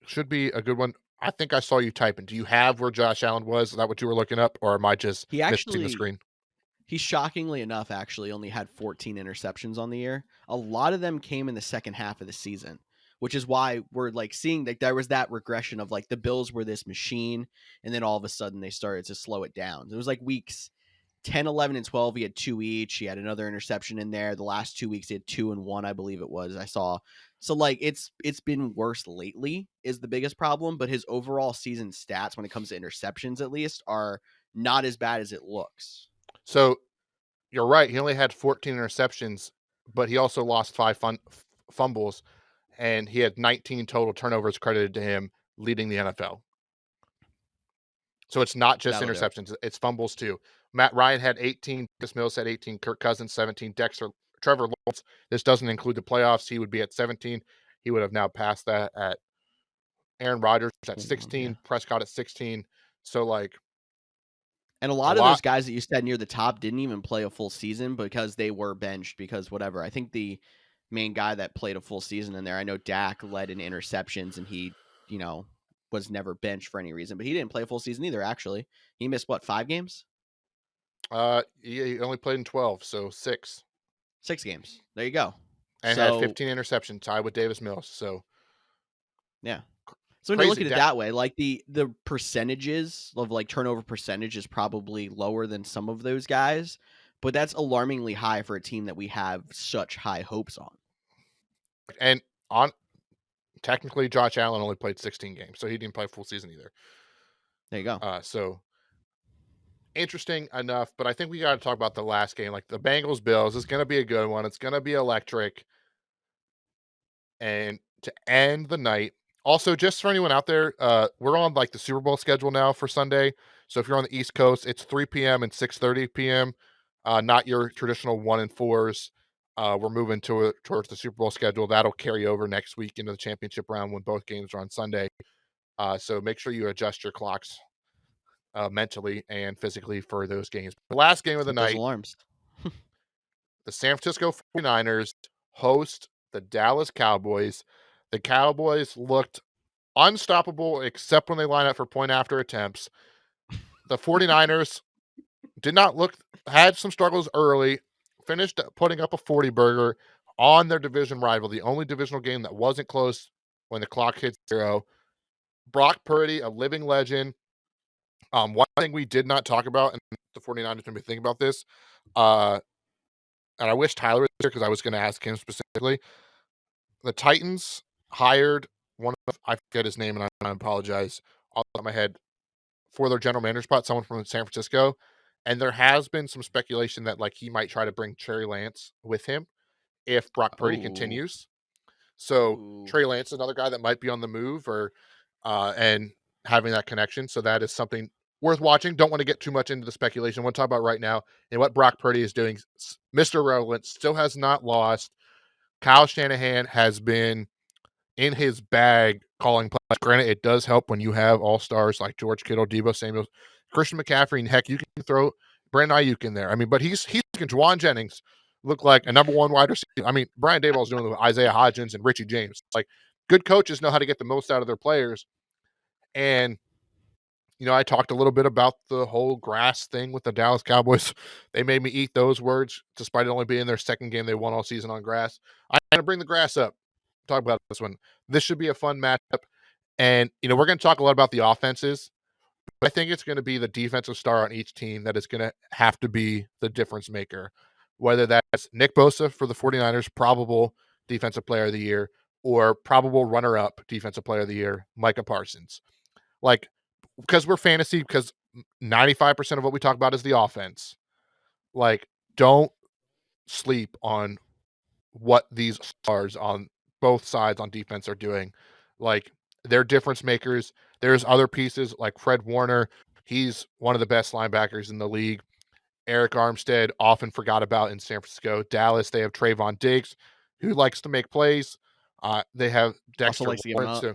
should be a good one. I think I saw you typing. Do you have where Josh Allen was? Is that what you were looking up, or am I just He missing the actually screen? He shockingly enough actually only had 14 interceptions on the year. A lot of them came in the second half of the season, which is why we're like seeing that there was that regression of like the Bills were this machine, and then all of a sudden they started to slow it down. It was like weeks 10, 11, and 12, he had 2 each. He had another interception in there. The last 2 weeks, he had 2 and 1, I believe it was. I saw. So like it's been worse lately is the biggest problem, but his overall season stats when it comes to interceptions at least are not as bad as it looks. So you're right. He only had 14 interceptions, but he also lost 5 fumbles, and he had 19 total turnovers credited to him, leading the NFL. So it's not just That'll do it. interceptions; it's fumbles too. Matt Ryan had 18. Chris Mills had 18. Kirk Cousins 17. Trevor Lawrence. This doesn't include the playoffs. He would be at 17. He would have now passed that at Aaron Rodgers at 16. Yeah. Prescott at 16. So like, And a lot of those guys that you said near the top didn't even play a full season because they were benched because whatever. I think the main guy that played a full season in there, I know Dak led in interceptions and he, was never benched for any reason, but he didn't play a full season either, actually. He missed, 5 games? He only played in 12, so 6. 6 games. There you go. And had 15 interceptions, tied with Davis Mills. So, yeah. So when you look at it that way, like the percentages of like turnover percentage is probably lower than some of those guys, but that's alarmingly high for a team that we have such high hopes on. And technically, Josh Allen only played 16 games, so he didn't play a full season either. There you go. So interesting enough, but I think we got to talk about the last game, like the Bengals Bills. It's going to be a good one. It's going to be electric. And to end the night, also just for anyone out there, we're on like the Super Bowl schedule now for Sunday. So if you're on the East Coast, it's 3 p.m. and 6:30 p.m. Not your traditional 1 and 4s. We're moving towards the Super Bowl schedule. That'll carry over next week into the championship round when both games are on Sunday. So make sure you adjust your clocks mentally and physically for those games. The last game of the night, alarms. the San Francisco 49ers host the Dallas Cowboys. The Cowboys looked unstoppable except when they line up for point after attempts. The 49ers had some struggles early, finished putting up a 40 burger on their division rival, the only divisional game that wasn't close when the clock hit 0. Brock Purdy, a living legend. One thing we did not talk about, and the 49ers made me think about this, and I wish Tyler was here because I was going to ask him specifically. The Titans hired I forget his name, and I apologize off the top of my head, for their general manager spot, someone from San Francisco. And there has been some speculation that like he might try to bring Trey Lance with him if Brock Purdy continues. So Trey Lance is another guy that might be on the move or and having that connection. So that is something worth watching. Don't want to get too much into the speculation. I want to talk about right now and what Brock Purdy is doing. Mr. Relevant still has not lost. Kyle Shanahan has been in his bag calling plays. Granted, it does help when you have all-stars like George Kittle, Deebo Samuel, Christian McCaffrey, and heck, you can throw Brandon Ayuk in there. I mean, but he's making Juwan Jennings look like a number 1 wide receiver. I mean, Brian Daboll's doing it with Isaiah Hodgins and Richie James. Like, good coaches know how to get the most out of their players. And, I talked a little bit about the whole grass thing with the Dallas Cowboys. They made me eat those words, despite it only being their second game they won all season on grass. I'm going to bring the grass up. Talk about this one. This should be a fun matchup. And, we're going to talk a lot about the offenses. But I think it's going to be the defensive star on each team that is going to have to be the difference maker. Whether that's Nick Bosa for the 49ers, probable defensive player of the year, or probable runner-up defensive player of the year, Micah Parsons. Like, because we're fantasy, because 95% of what we talk about is the offense. Like, don't sleep on what these stars on both sides on defense are doing. Like, they're difference makers. There's other pieces like Fred Warner. He's one of the best linebackers in the league. Eric Armstead, often forgot about in San Francisco. Dallas, they have Trayvon Diggs, who likes to make plays. They have Dexter Lawrence. So,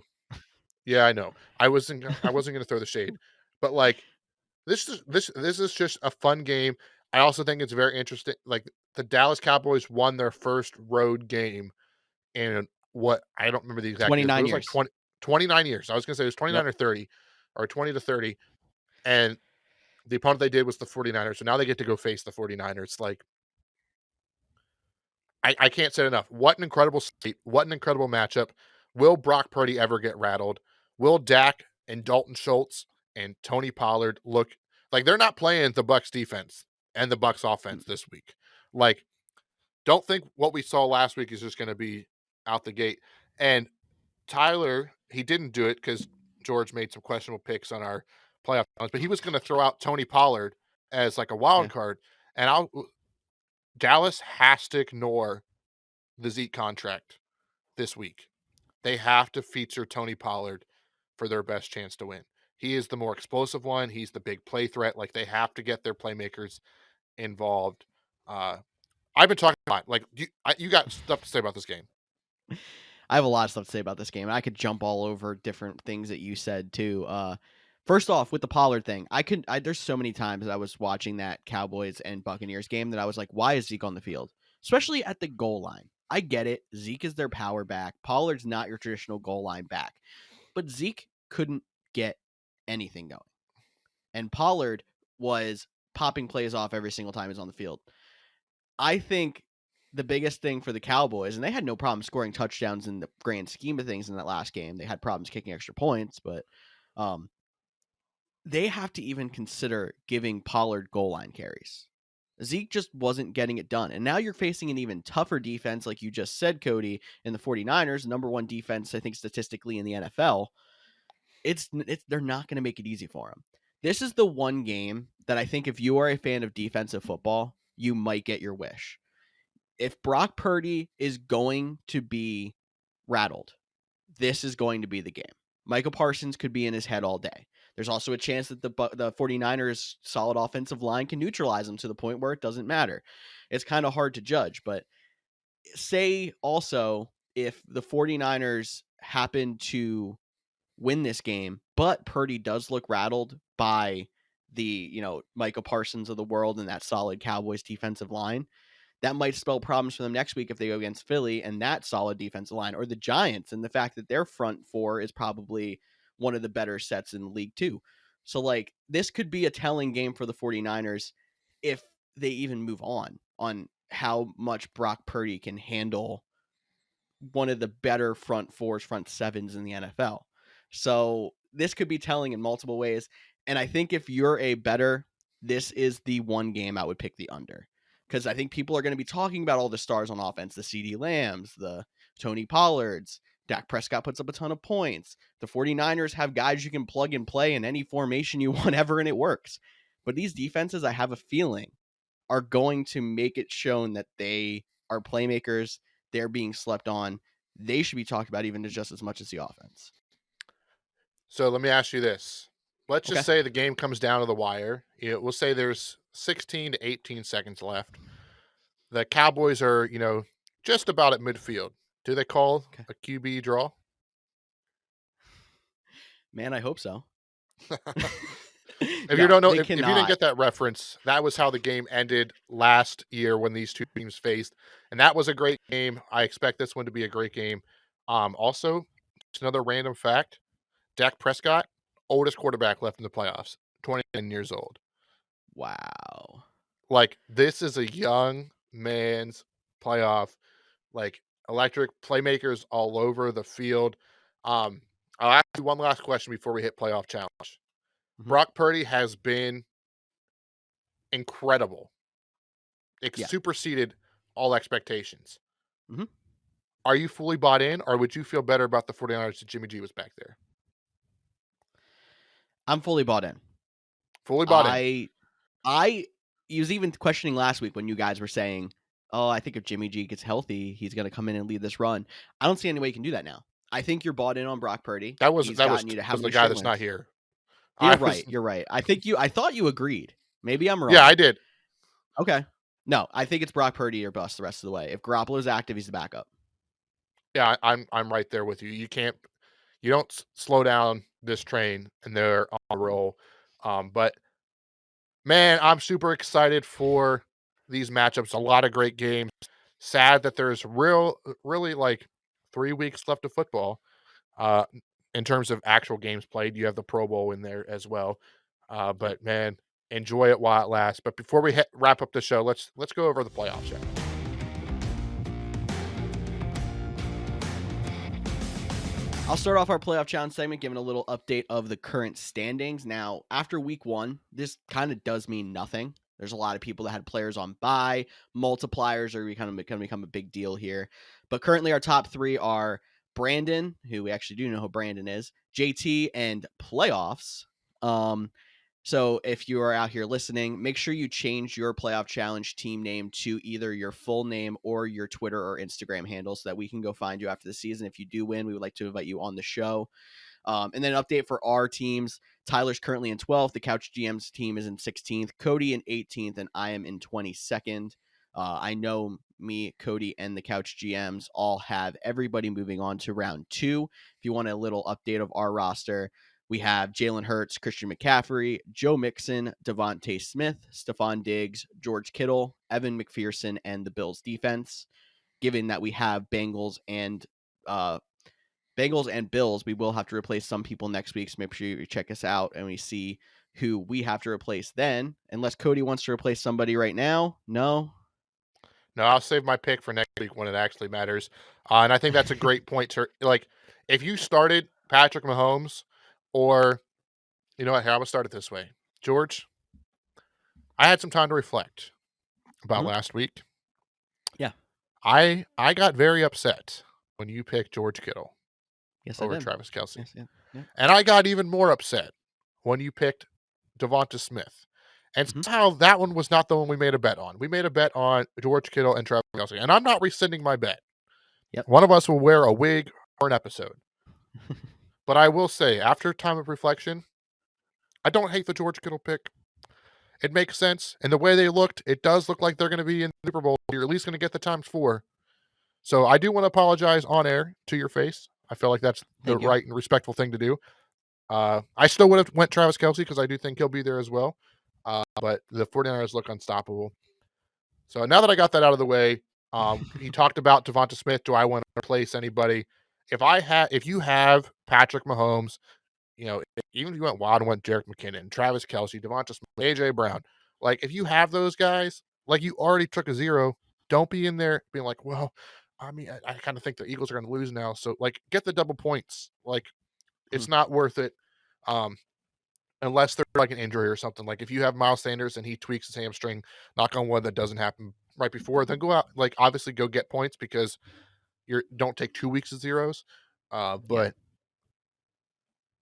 yeah, I know. I wasn't going to throw the shade, but like this is just a fun game. I also think it's very interesting. Like, the Dallas Cowboys won their first road game in what I don't remember the exact 29 years. It was like 29 years. I was going to say it was 29 or 30 or 20 to 30. And The opponent they did was the 49ers, so now they get to go face the 49ers. Like, I can't say it enough. What an incredible slate. What an incredible matchup. Will Brock Purdy ever get rattled? Will Dak and Dalton Schultz and Tony Pollard look like they're not playing the Bucs defense and the Bucs offense this week? Like, don't think what we saw last week is just going to be out the gate. And Tyler, he didn't do it because George made some questionable picks on our playoff rounds, but he was going to throw out Tony Pollard as like a wild card. And Dallas has to ignore the Zeke contract this week. They have to feature Tony Pollard for their best chance to win. He is the more explosive one. He's the big play threat. Like, they have to get their playmakers involved. I've been talking a lot. Like, you got stuff to say about this game. I have a lot of stuff to say about this game. I could jump all over different things that you said too. First off, with the Pollard thing, there's so many times that I was watching that Cowboys and Buccaneers game that I was like, why is Zeke on the field? Especially at the goal line. I get it. Zeke is their power back. Pollard's not your traditional goal line back. But Zeke couldn't get anything going. And Pollard was popping plays off every single time he's on the field. I think the biggest thing for the Cowboys, and they had no problem scoring touchdowns in the grand scheme of things in that last game. They had problems kicking extra points, but they have to even consider giving Pollard goal line carries. Zeke just wasn't getting it done. And now you're facing an even tougher defense, like you just said, Cody, in the 49ers, number one defense, I think, statistically in the NFL. They're not going to make it easy for him. This is the one game that I think if you are a fan of defensive football, you might get your wish. If Brock Purdy is going to be rattled, this is going to be the game. Michael Parsons could be in his head all day. There's also a chance that the 49ers' solid offensive line can neutralize him to the point where it doesn't matter. It's kind of hard to judge, but say also if the 49ers happen to win this game, but Purdy does look rattled by the, Michael Parsons of the world and that solid Cowboys defensive line, that might spell problems for them next week if they go against Philly and that solid defensive line, or the Giants and the fact that their front four is probably one of the better sets in the league too. So like this could be a telling game for the 49ers if they even move on how much Brock Purdy can handle one of the better front fours, front sevens in the NFL. So this could be telling in multiple ways. And I think if you're a better, this is the one game I would pick the under. Because I think people are going to be talking about all the stars on offense, the CeeDee Lambs, the Tony Pollards. Dak Prescott puts up a ton of points. The 49ers have guys you can plug and play in any formation you want ever, and it works. But these defenses, I have a feeling, are going to make it shown that they are playmakers. They're being slept on. They should be talked about even just as much as the offense. So let me ask you this. Let's just say the game comes down to the wire. We'll say there's 16 to 18 seconds left. The Cowboys are, just about at midfield. Do they call a QB draw? Man, I hope so. If you don't know, if you didn't get that reference, that was how the game ended last year when these two teams faced. And that was a great game. I expect this one to be a great game. Also, just another random fact, Dak Prescott, oldest quarterback left in the playoffs, 29 years old. Wow. Like, this is a young man's playoff, like electric playmakers all over the field. I'll ask you one last question before we hit playoff challenge. Mm-hmm. Brock Purdy has been incredible. It superseded all expectations. Mm-hmm. Are you fully bought in, or would you feel better about the 49ers if Jimmy G was back there? I'm fully bought in. Fully bought in. I was even questioning last week when you guys were saying, oh, I think if Jimmy G gets healthy, he's going to come in and lead this run. I don't see any way he can do that now. I think you're bought in on Brock Purdy. That was the guy that's not here. You're right. I thought you agreed. Maybe I'm wrong. Yeah, I did. Okay. No, I think it's Brock Purdy or bust the rest of the way. If Garoppolo's active, he's the backup. Yeah, I'm right there with you. You don't slow down this train, and they're on a roll. But man, I'm super excited for these matchups. A lot of great games. Sad that there's really like 3 weeks left of football. In terms of actual games played, you have the Pro Bowl in there as well. But man, enjoy it while it lasts. But before we wrap up the show, let's go over the playoff show. I'll start off our playoff challenge segment giving a little update of the current standings. Now, after week 1, this kind of does mean nothing. There's a lot of people that had players on bye. Multipliers are going to become a big deal here. But currently our top 3 are Brandon, who we actually do know who Brandon is, JT, and Playoffs. So if you are out here listening, make sure you change your playoff challenge team name to either your full name or your Twitter or Instagram handle so that we can go find you after the season. If you do win, we would like to invite you on the show. And then an update for our teams. Tyler's currently in 12th. The Couch GMs team is in 16th. Cody in 18th, and I am in 22nd. I know me, Cody, and the Couch GMs all have everybody moving on to round 2. If you want a little update of our roster, we have Jalen Hurts, Christian McCaffrey, Joe Mixon, Devontae Smith, Stephon Diggs, George Kittle, Evan McPherson, and the Bills defense. Given that we have Bengals and Bills, we will have to replace some people next week. So make sure you check us out and we see who we have to replace then. Unless Cody wants to replace somebody right now. No, I'll save my pick for next week when it actually matters. And I think that's a great point to like. If you started Patrick Mahomes, or you know what, here, I'm gonna start it this way, George. I had some time to reflect about last week. Yeah, I got very upset when you picked George Kittle over Travis Kelce. Yes, yeah. And I got even more upset when you picked Devonta Smith. And somehow that one was not the one we made a bet on. We made a bet on George Kittle and Travis Kelce. And I'm not rescinding my bet. Yep. One of us will wear a wig for an episode. But I will say, after time of reflection, I don't hate the George Kittle pick. It makes sense. And the way they looked, it does look like they're going to be in the Super Bowl. You're at least going to get the ×4. So I do want to apologize on air to your face. I feel like that's the right and respectful thing to do. I still would have went Travis Kelce because I do think he'll be there as well. But the 49ers look unstoppable. So now that I got that out of the way, he talked about Devonta Smith. Do I want to replace anybody? If you have Patrick Mahomes, even if you went wild and went Jerick McKinnon, Travis Kelce, Devonta Smith, AJ Brown, like if you have those guys, like you already took a 0, don't be in there being like, well, I mean, I kind of think the Eagles are going to lose now. So like get the double points. Like it's not worth it. Unless they're like an injury or something. Like if you have Miles Sanders and he tweaks his hamstring, knock on wood, that doesn't happen right before, then go out, like obviously go get points because don't take 2 weeks of zeros. But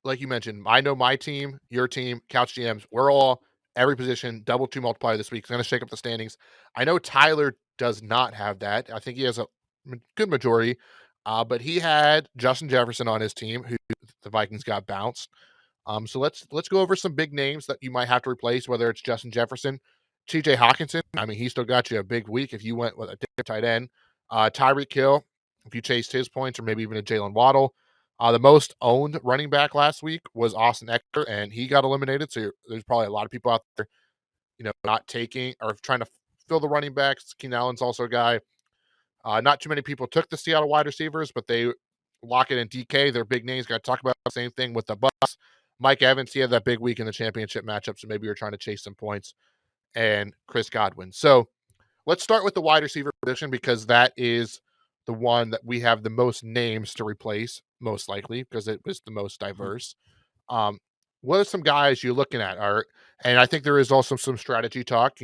like you mentioned, I know my team, your team, Couch GMs, we're all every position, double 2 multiplier this week. It's going to shake up the standings. I know Tyler does not have that. I think he has a good majority, but he had Justin Jefferson on his team, who the Vikings got bounced. So let's go over some big names that you might have to replace, whether it's Justin Jefferson, TJ Hawkinson. I mean, he still got you a big week if you went with a different tight end. Tyreek Hill, if you chased his points, or maybe even a Jalen Waddle. The most owned running back last week was Austin Eckler, and he got eliminated. So there's probably a lot of people out there, not taking or trying to fill the running backs. Keenan Allen's also a guy. Not too many people took the Seattle wide receivers, but they Lockett and DK, they're big names. Got to talk about the same thing with the Bucs. Mike Evans, he had that big week in the championship matchup, so maybe you're trying to chase some points. And Chris Godwin. So let's start with the wide receiver position because that is the one that we have the most names to replace, most likely, because it was the most diverse. What are some guys you're looking at? And I think there is also some strategy talk.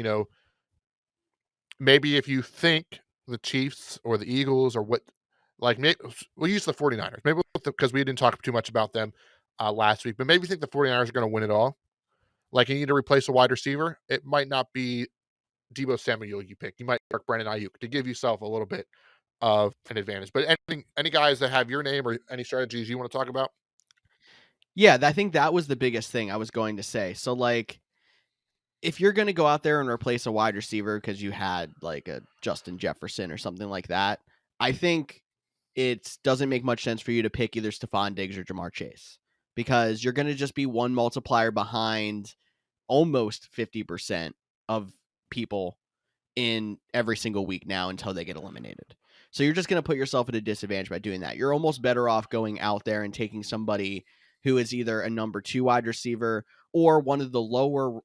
Maybe if you think the Chiefs or the Eagles or what, like maybe we'll use the 49ers. Maybe because we didn't talk too much about them last week, but maybe you think the 49ers are going to win it all. Like you need to replace a wide receiver. It might not be Deebo Samuel you pick. You might pick Brandon Ayuk to give yourself a little bit of an advantage. But any guys that have your name or any strategies you want to talk about? Yeah, I think that was the biggest thing I was going to say. So like, if you're going to go out there and replace a wide receiver because you had like a Justin Jefferson or something like that, I think it doesn't make much sense for you to pick either Stephon Diggs or Jamar Chase because you're going to just be one multiplier behind almost 50% of people in every single week now until they get eliminated. So you're just going to put yourself at a disadvantage by doing that. You're almost better off going out there and taking somebody who is either a number 2 wide receiver or one of the lower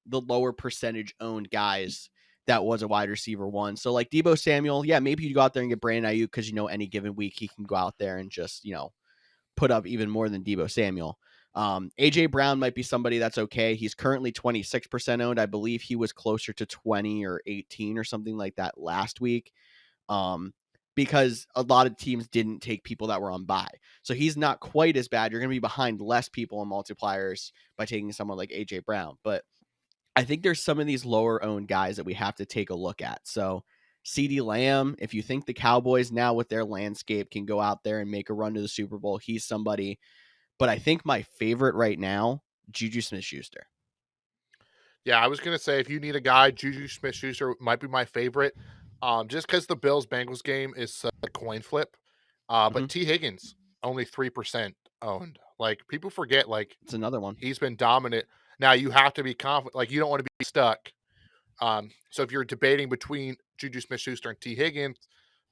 the lower percentage owned guys that was a wide receiver one. So like Deebo Samuel, yeah, maybe you go out there and get Brandon Ayuk because any given week he can go out there and just put up even more than Deebo Samuel. AJ Brown might be somebody that's okay. He's currently 26% owned. I believe he was closer to 20 or 18 or something like that last week. Because a lot of teams didn't take people that were on bye. So he's not quite as bad. You're going to be behind less people in multipliers by taking someone like AJ Brown. But I think there's some of these lower owned guys that we have to take a look at. So CeeDee Lamb, if you think the Cowboys now with their landscape can go out there and make a run to the Super Bowl, he's somebody. But I think my favorite right now, Juju Smith-Schuster. Yeah, I was going to say, if you need a guy, Juju Smith-Schuster might be my favorite, just because the Bills-Bengals game is a coin flip. But T. Higgins, only 3% owned. Like, people forget, like, it's another one. He's been dominant. Now, you have to be confident. Like, you don't want to be stuck. So if you're debating between Juju Smith-Schuster and T. Higgins,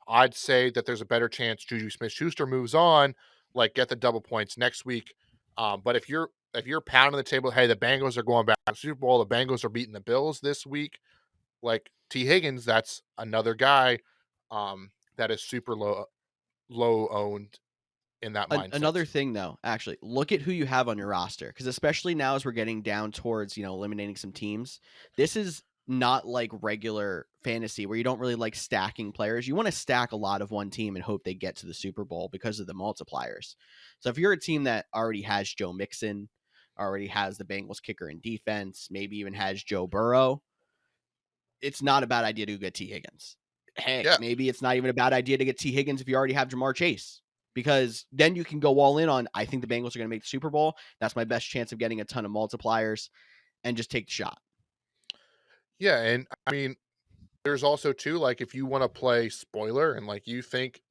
I'd say that there's a better chance Juju Smith-Schuster moves on, like get the double points next week. But if you're pounding the table, hey, the Bengals are going back to the Super Bowl, the Bengals are beating the Bills this week, like T. Higgins, that's another guy that is super low owned in that mindset. Another thing, though, actually, look at who you have on your roster, because especially now as we're getting down towards eliminating some teams, this is not like regular fantasy where you don't really like stacking players. You want to stack a lot of one team and hope they get to the Super Bowl because of the multipliers. So if you're a team that already has Joe Mixon, already has the Bengals kicker in defense, maybe even has Joe Burrow, it's not a bad idea to get T. Higgins. Heck, maybe it's not even a bad idea to get T. Higgins if you already have Jamar Chase, because then you can go all in on, I think the Bengals are going to make the Super Bowl. That's my best chance of getting a ton of multipliers, and just take the shot. Yeah, and I mean, there's also too, like, if you want to play spoiler and like you think,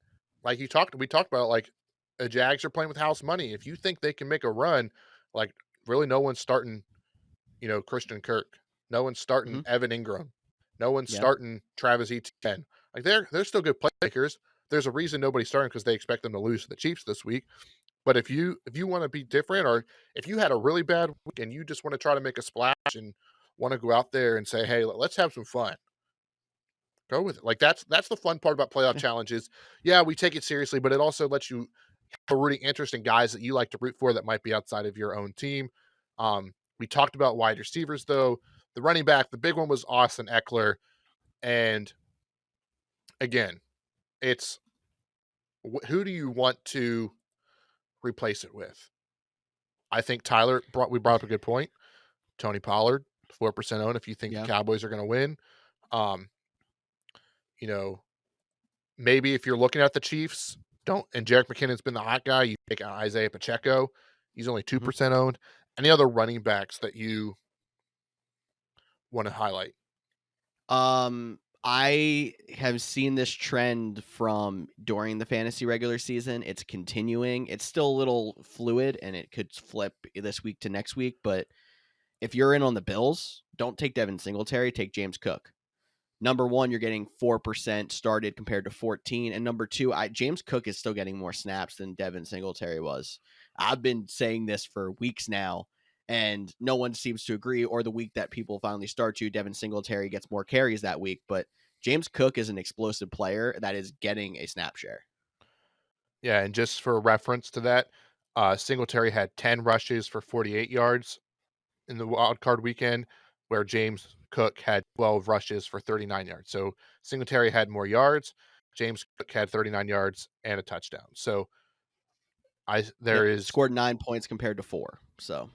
like we talked about, like the Jags are playing with house money. If you think they can make a run, like really no one's starting, Christian Kirk. No one's starting Evan Ingram. No one's starting Travis Etienne. Like they're still good playmakers. There's a reason nobody's starting, because they expect them to lose to the Chiefs this week. But if you want to be different, or if you had a really bad week and you just want to try to make a splash and want to go out there and say, hey, let's have some fun, go with it. Like that's the fun part about playoff challenges. Yeah, we take it seriously, but it also lets you have really interesting guys that you like to root for that might be outside of your own team. We talked about wide receivers, though. The running back, the big one was Austin Eckler. And again, it's who do you want to replace it with? I think we brought up a good point. Tony Pollard, 4% owned if you think the Cowboys are going to win. Maybe if you're looking at the Chiefs, and Jerick McKinnon's been the hot guy, you take out Isaiah Pacheco. He's only 2% owned. Any other running backs that you want to highlight? I have seen this trend from during the fantasy regular season. It's continuing. It's still a little fluid, and it could flip this week to next week. But if you're in on the Bills, don't take Devin Singletary. Take James Cook. Number one, you're getting 4% started compared to 14. And number two, James Cook is still getting more snaps than Devin Singletary was. I've been saying this for weeks now, and no one seems to agree. Or the week that people finally start to, Devin Singletary gets more carries that week. But James Cook is an explosive player that is getting a snap share. Yeah, and just for reference to that, Singletary had 10 rushes for 48 yards in the wild card weekend, where James Cook had 12 rushes for 39 yards. So Singletary had more yards. James Cook had 39 yards and a touchdown. So scored 9 points compared to 4. So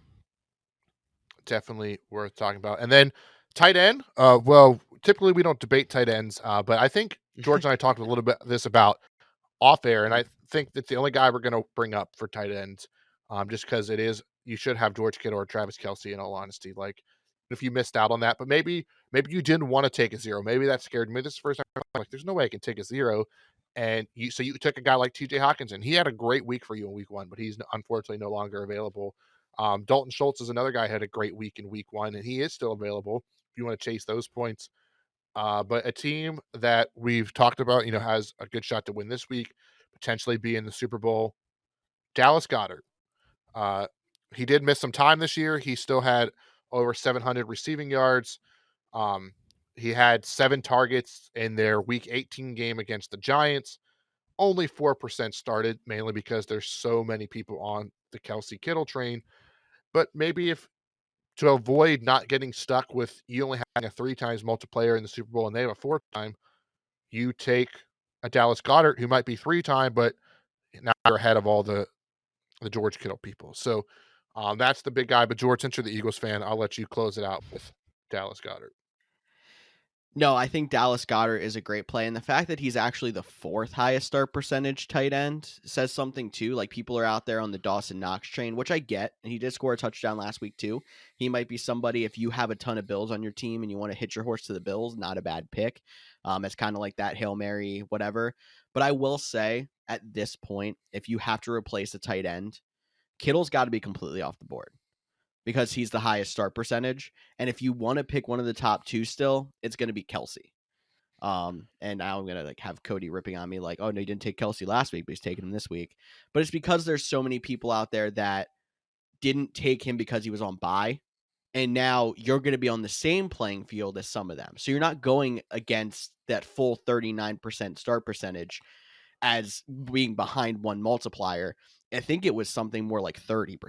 definitely worth talking about. And then tight end. Well, typically we don't debate tight ends, but I think George and I talked a little bit about off air, and I think that's the only guy we're going to bring up for tight ends, just because you should have George Kittle or Travis Kelce, in all honesty. Like, if you missed out on that, but maybe you didn't want to take a zero. Maybe that scared me. This is the first time I'm like, there's no way I can take a zero. And you took a guy like TJ Hawkinson. He had a great week for you in week 1, but he's unfortunately no longer available. Dalton Schultz is another guy who had a great week in week 1, and he is still available if you want to chase those points. But a team that we've talked about, has a good shot to win this week, potentially be in the Super Bowl, Dallas Goedert. He did miss some time this year. He still had over 700 receiving yards. He had 7 targets in their Week 18 game against the Giants. Only 4% started, mainly because there's so many people on the Kelsey Kittle train. But maybe if to avoid not getting stuck with you only having a 3 times multiplayer in the Super Bowl and they have a 4-time, you take a Dallas Goedert who might be 3-time, but now you're ahead of all the George Kittle people. So that's the big guy. But George, since you're the Eagles fan, I'll let you close it out with Dallas Goedert. No, I think Dallas Goedert is a great play. And the fact that he's actually the 4th highest start percentage tight end says something too. Like, people are out there on the Dawson Knox train, which I get. And he did score a touchdown last week too. He might be somebody, if you have a ton of Bills on your team and you want to hitch your horse to the Bills, not a bad pick. It's kind of like that Hail Mary, whatever. But I will say at this point, if you have to replace a tight end, Kittle's got to be completely off the board, because he's the highest start percentage. And if you want to pick one of the top 2 still, it's going to be Kelsey. And now I'm going to have Cody ripping on me like, oh no, you didn't take Kelsey last week, but he's taking him this week. But it's because there's so many people out there that didn't take him because he was on bye. And now you're going to be on the same playing field as some of them. So you're not going against that full 39% start percentage as being behind one multiplier. I think it was something more like 30%.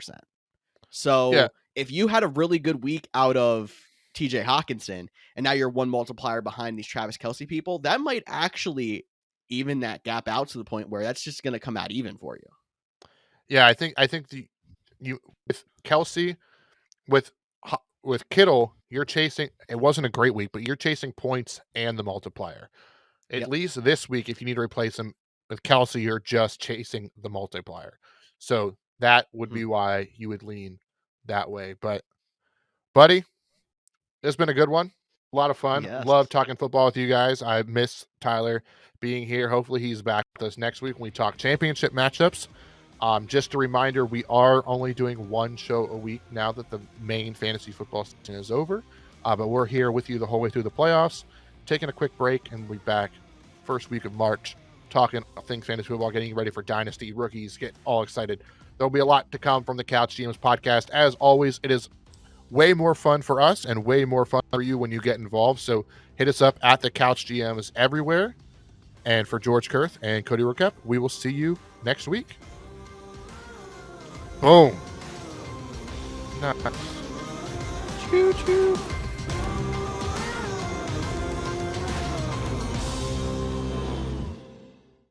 So if you had a really good week out of TJ Hawkinson and now you're one multiplier behind these Travis Kelce people, that might actually even that gap out to the point where that's just going to come out even for you. Yeah, I think you with Kelce, with Kittle, you're chasing. It wasn't a great week, but you're chasing points and the multiplier. At least this week, if you need to replace him with Kelce, you're just chasing the multiplier. So that would be why you would lean that way. But, buddy, it's been a good one. A lot of fun. Yes. Love talking football with you guys. I miss Tyler being here. Hopefully he's back with us next week when we talk championship matchups. Just a reminder, we are only doing one show a week now that the main fantasy football season is over. But we're here with you the whole way through the playoffs. Taking a quick break, and we'll be back first week of March talking things fantasy football, getting ready for dynasty rookies, get all excited. There'll be a lot to come from the Couch GMs podcast. As always, it is way more fun for us and way more fun for you when you get involved. So hit us up at the Couch GMs everywhere. And for George Kerth and Cody Roadcap, we will see you next week. Boom. Nice. Choo choo.